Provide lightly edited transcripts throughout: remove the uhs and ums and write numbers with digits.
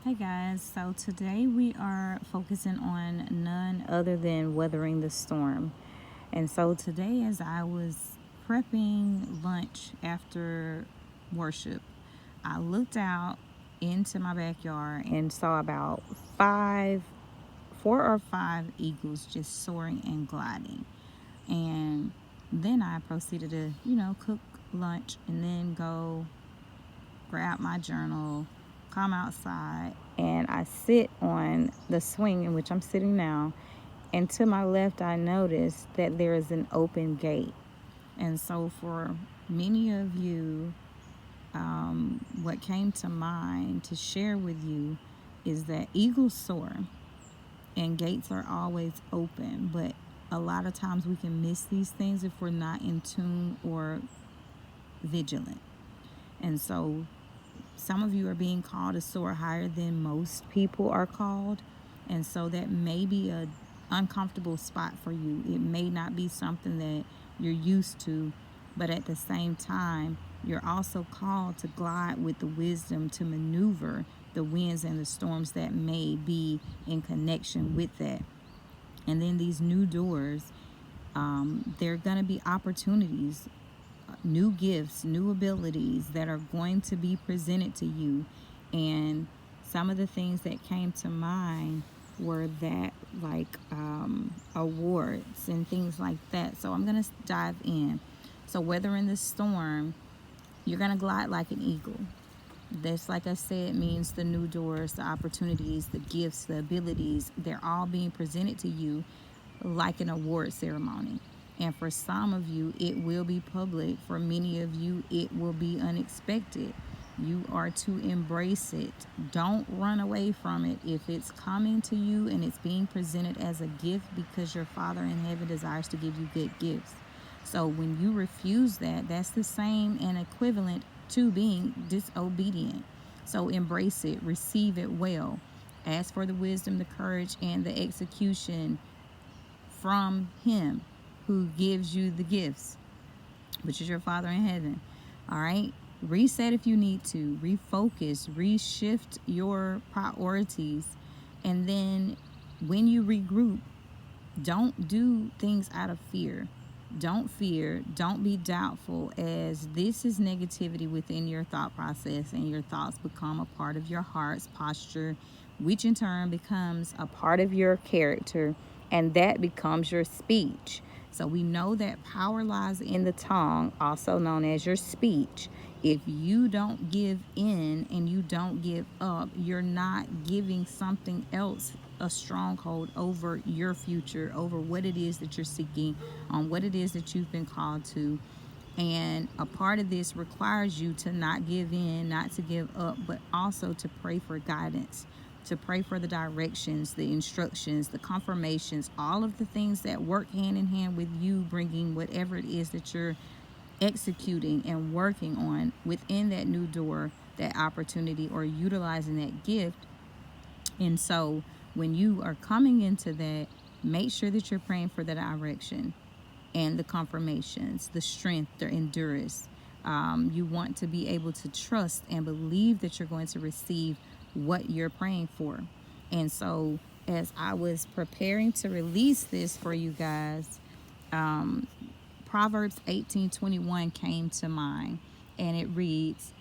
Hey guys, so today we are focusing on none other than weathering the storm. And so today, as I was prepping lunch after worship, I looked out into my backyard and saw about four or five eagles just soaring and gliding. And then I proceeded to, cook lunch and then go grab my journal, come outside, and I sit on the swing in which I'm sitting now. And to my left, I notice that there is an open gate. And so, for many of you, what came to mind to share with you is that eagles soar and gates are always open, but a lot of times we can miss these things if we're not in tune or vigilant. And so some of you are being called to soar higher than most people are called. And so that may be a uncomfortable spot for you. It may not be something that you're used to, but at the same time, you're also called to glide with the wisdom to maneuver the winds and the storms that may be in connection with that. And then these new doors, there are going to be opportunities, new gifts, new abilities that are going to be presented to you. And some of the things that came to mind were that, like awards and things like that. So I'm going to dive in. So, whether in the storm, you're going to glide like an eagle. That's, like I said, means the new doors, the opportunities, the gifts, the abilities, they're all being presented to you like an award ceremony. And for some of you, it will be public. For many of you, it will be unexpected. You are to embrace it. Don't run away from it. If it's coming to you and it's being presented as a gift, because your Father in heaven desires to give you good gifts. So when you refuse that, that's the same and equivalent to being disobedient. So embrace it, receive it well. Ask for the wisdom, the courage, and the execution from Him who gives you the gifts, which is your Father in heaven. All right? Reset if you need to, refocus, reshift your priorities. And then when you regroup, don't do things out of fear. Don't fear. Don't be doubtful, as this is negativity within your thought process, and your thoughts become a part of your heart's posture, which in turn becomes a part of your character, and that becomes your speech. So we know that power lies in the tongue, also known as your speech. If you don't give in and you don't give up, you're not giving something else a stronghold over your future, over what it is that you're seeking, on what it is that you've been called to. And a part of this requires you to not give in, not to give up, but also to pray for guidance, to pray for the directions, the instructions, the confirmations, all of the things that work hand in hand with you bringing whatever it is that you're executing and working on within that new door, that opportunity, or utilizing that gift. And so when you are coming into that, make sure that you're praying for the direction and the confirmations, the strength, the endurance. You want to be able to trust and believe that you're going to receive what you're praying for. And so, as I was preparing to release this for you guys, Proverbs 18:21 came to mind, and it reads,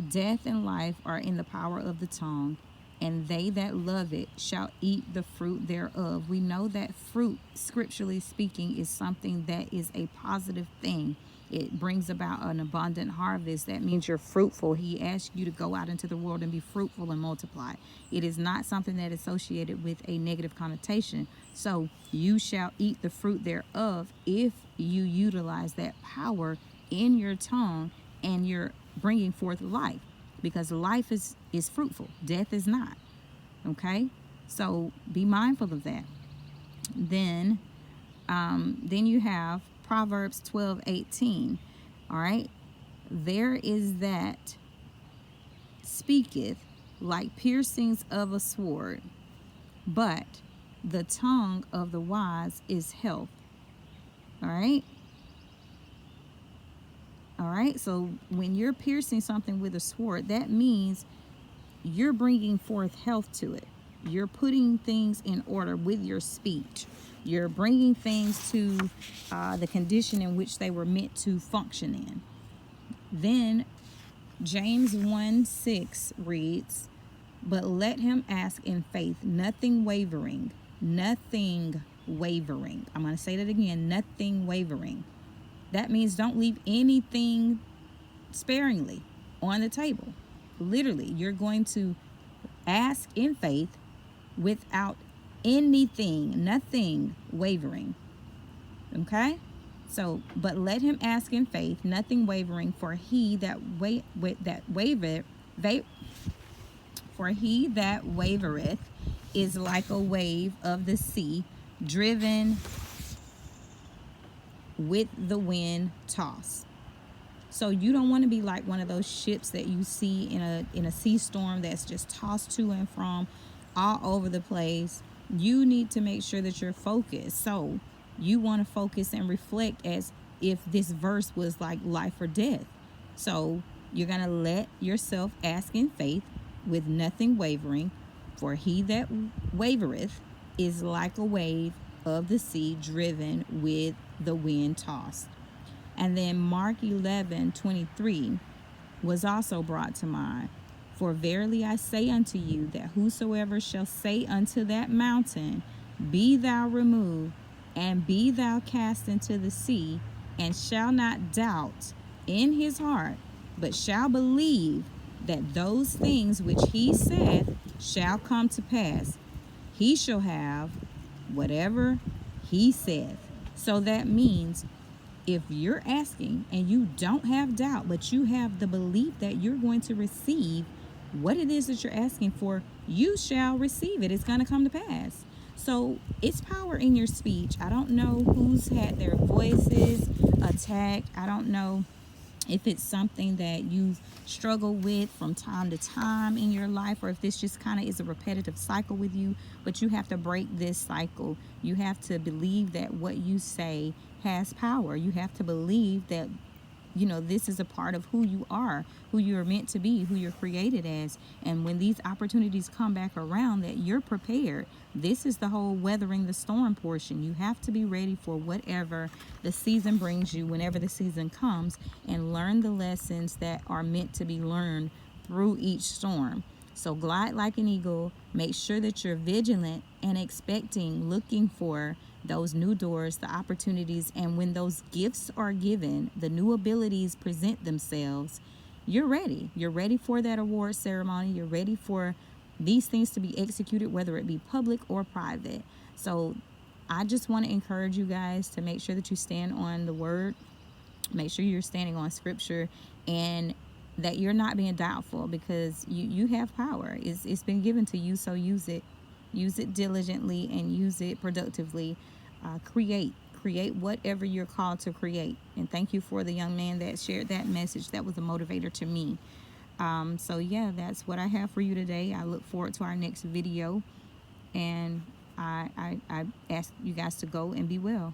"Death and life are in the power of the tongue, and they that love it shall eat the fruit thereof." We know that fruit, scripturally speaking, is something that is a positive thing. It brings about an abundant harvest. That means you're fruitful. He asks you to go out into the world and be fruitful and multiply. It is not something that is associated with a negative connotation. So you shall eat the fruit thereof if you utilize that power in your tongue and you're bringing forth life, because life is fruitful, death is not. Okay, so be mindful of that. Then you have Proverbs 12:18. All right, there is that speaketh like piercings of a sword, but the tongue of the wise is health. All right. All right. So when you're piercing something with a sword, that means you're bringing forth health to it. You're putting things in order with your speech. You're bringing things to the condition in which they were meant to function in. Then James 1:6 reads, "But let him ask in faith, nothing wavering." Nothing wavering. I'm going to say that again, nothing wavering. That means don't leave anything sparingly on the table. Literally, you're going to ask in faith without anything, nothing wavering. Okay? So, but let him ask in faith, nothing wavering, for he that wavereth is like a wave of the sea, driven with the wind tossed. So you don't want to be like one of those ships that you see in a sea storm that's just tossed to and from all over the place. You need to make sure that you're focused. So you want to focus and reflect as if this verse was like life or death. So you're going to let yourself ask in faith with nothing wavering, for he that wavereth is like a wave of the sea, driven with the wind tossed. And then Mark 11:23 was also brought to mind. For verily I say unto you, that whosoever shall say unto that mountain, Be thou removed, and be thou cast into the sea, and shall not doubt in his heart, but shall believe that those things which he saith shall come to pass, he shall have whatever he saith. So that means if you're asking and you don't have doubt, but you have the belief that you're going to receive what it is that you're asking for, you shall receive it. It's going to come to pass. So it's power in your speech. I don't know who's had their voices attacked. I don't know if it's something that you struggle with from time to time in your life, or if this just kind of is a repetitive cycle with you, but you have to break this cycle. You have to believe that what you say has power. You have to believe that, you know, this is a part of who you are, who you're meant to be, who you're created as. And when these opportunities come back around, that you're prepared. This is the whole weathering the storm portion. You have to be ready for whatever the season brings you, whenever the season comes, and learn the lessons that are meant to be learned through each storm. So glide like an eagle. Make sure that you're vigilant and expecting, looking for those new doors, the opportunities, and when those gifts are given, the new abilities present themselves, you're ready. You're ready for that award ceremony. You're ready for these things to be executed, whether it be public or private. So I just want to encourage you guys to make sure that you stand on the word, make sure you're standing on scripture, and that you're not being doubtful, because you have power. It's been given to you, so use it. Use it diligently and use it productively. Create whatever you're called to create. And thank you for the young man that shared that message. That was a motivator to me. So yeah, that's what I have for you today. I look forward to our next video, and I ask you guys to go and be well.